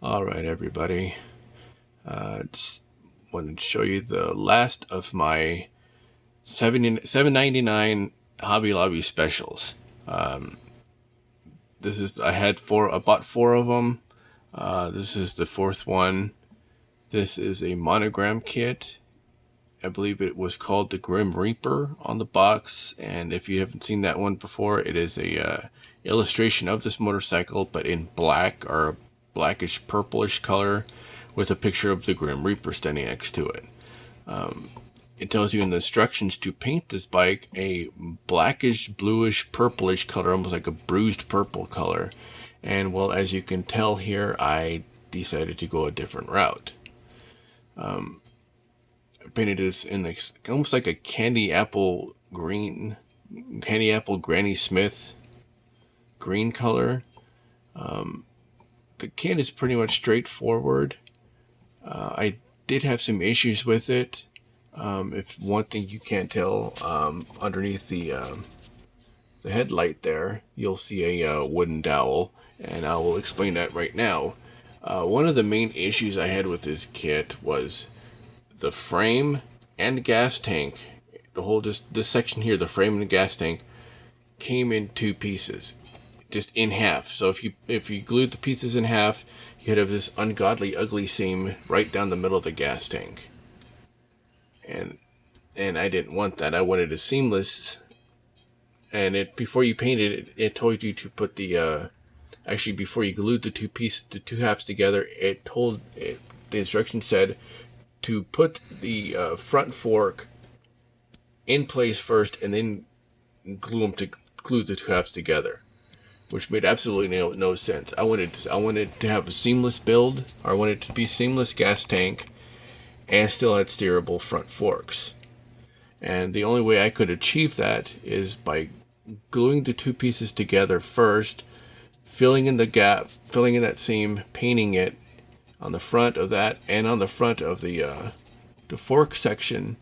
All right, everybody. Just wanted to show you the last of my $7.99 Hobby Lobby specials. This is I bought four of them. This is the fourth one. This is a Monogram kit. I believe it was called the Grimm Reaper on the box, and if you haven't seen that one before, it is a illustration of this motorcycle, but in black or a blackish purplish color, with a picture of the Grimm Reaper standing next to it. It tells you in the instructions to paint this bike a blackish, bluish, purplish color, almost like a bruised purple color. And well, as you can tell here, I decided to go a different route. I painted this in almost like a candy apple green, candy apple Granny Smith green color. The kit is pretty much straightforward. I did have some issues with it. If one thing you can't tell, underneath the headlight there, you'll see a wooden dowel, and I will explain that right now. One of the main issues I had with this kit was the frame and gas tank. The whole this section here, the frame and the gas tank, came in two pieces, just in half. So if you glued the pieces in half, you'd have this ungodly ugly seam right down the middle of the gas tank. And I didn't want that. I wanted a seamless. And before you painted it told you to put the actually, before you glued the two halves together, the instruction said to put the front fork in place first, and then glue the two halves together, which made absolutely no sense. I wanted to have a seamless build, or I wanted it to be seamless gas tank, and still had steerable front forks. And the only way I could achieve that is by gluing the two pieces together first, filling in the gap, filling in that seam, painting it on the front of that, and on the front of the fork section,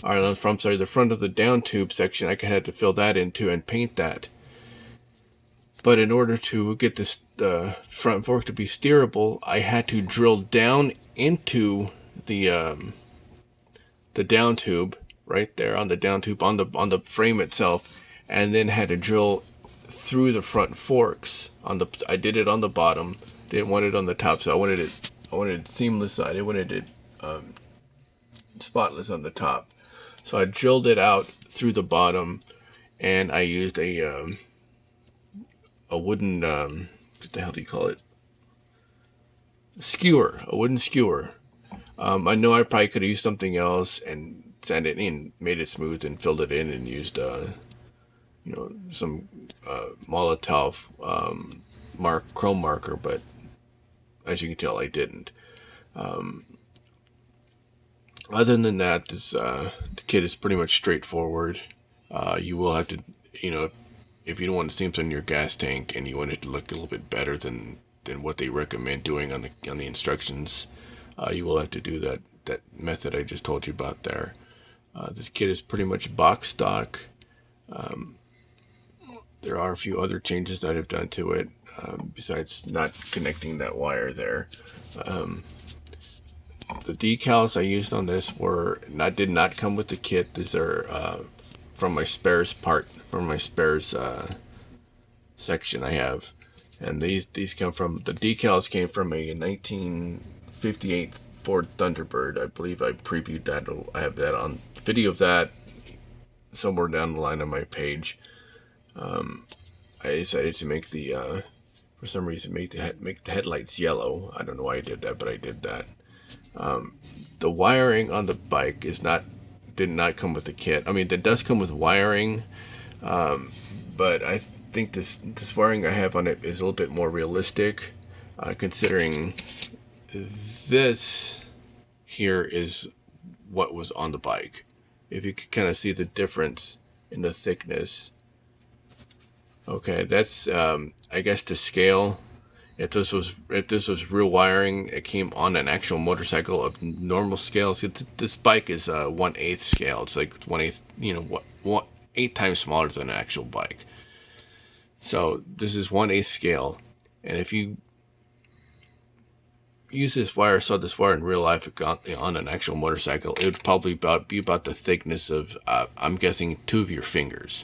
or the front of the down tube section. I had to fill that in too and paint that. But in order to get this front fork to be steerable, I had to drill down into the down tube right there on the down tube on the frame itself, and then had to drill through the front forks I did it on the bottom. Didn't want it on the top, so I wanted it seamless side. I wanted it spotless on the top. So I drilled it out through the bottom, and I used a wooden what the hell do you call it? Skewer, a wooden skewer. I know I probably could have used something else and sanded it in, made it smooth, and filled it in, and used some Molotov chrome marker, but as you can tell, I didn't. Other than that, the kit is pretty much straightforward. You will have to, if you don't want seams on your gas tank and you want it to look a little bit better than what they recommend doing on the instructions, you will have to do that method I just told you about there. This kit is pretty much box stock. There are a few other changes that I've done to it, besides not connecting that wire there. The decals I used on this did not come with the kit. These are from my spares section I have, and these decals came from a 1958 Ford Thunderbird. I believe I previewed that. I have that on video of that somewhere down the line on my page. I decided to make for some reason make the headlights yellow. I don't know why I did that, but I did that. The wiring on the bike did not come with the kit. I mean, it does come with wiring, but I think this wiring I have on it is a little bit more realistic, considering this here is what was on the bike. If you could kind of see the difference in the thickness. Okay, that's I guess to scale. If this was real wiring, it came on an actual motorcycle of normal scale. So this bike is 1/8 scale. It's like 1/8, 8 times smaller than an actual bike. So this is 1/8 scale, and if you used this wire, saw this wire in real life on an actual motorcycle, it would probably be about the thickness of, I'm guessing, 2 of your fingers.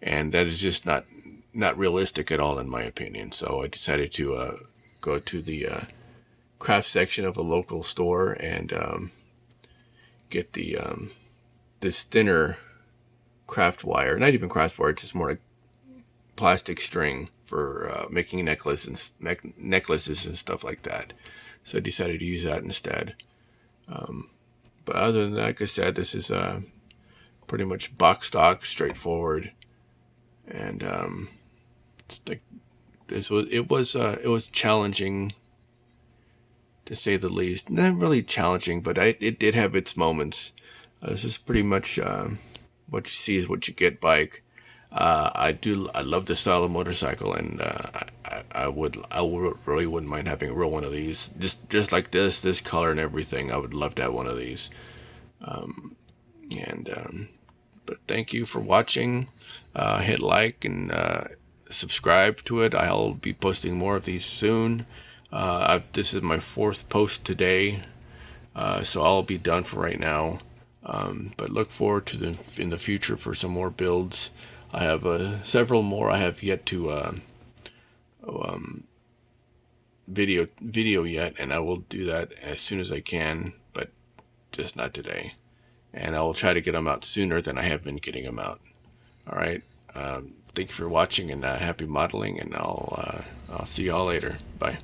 And that is just not realistic at all, in my opinion. So I decided to go to the craft section of a local store and get this thinner craft wire. Not even craft wire, just more like plastic string for making necklaces and stuff like that. So I decided to use that instead. But other than that, like I said, this is pretty much box stock, straightforward, and it's like it was challenging, to say the least. Not really challenging, but it did have its moments. This is pretty much what you see is what you get bike. I love this style of motorcycle, and I really wouldn't mind having a real one of these, just like this color and everything. I would love to have one of these. But thank you for watching. Hit like and subscribe to it. I'll be posting more of these soon. This is my 4th post today, so I'll be done for right now. But look forward to in the future for some more builds. I have several more I have yet to video yet, and I will do that as soon as I can, but just not today. And I will try to get them out sooner than I have been getting them out. All right. Thank you for watching, and happy modeling, and I'll see y'all later. Bye.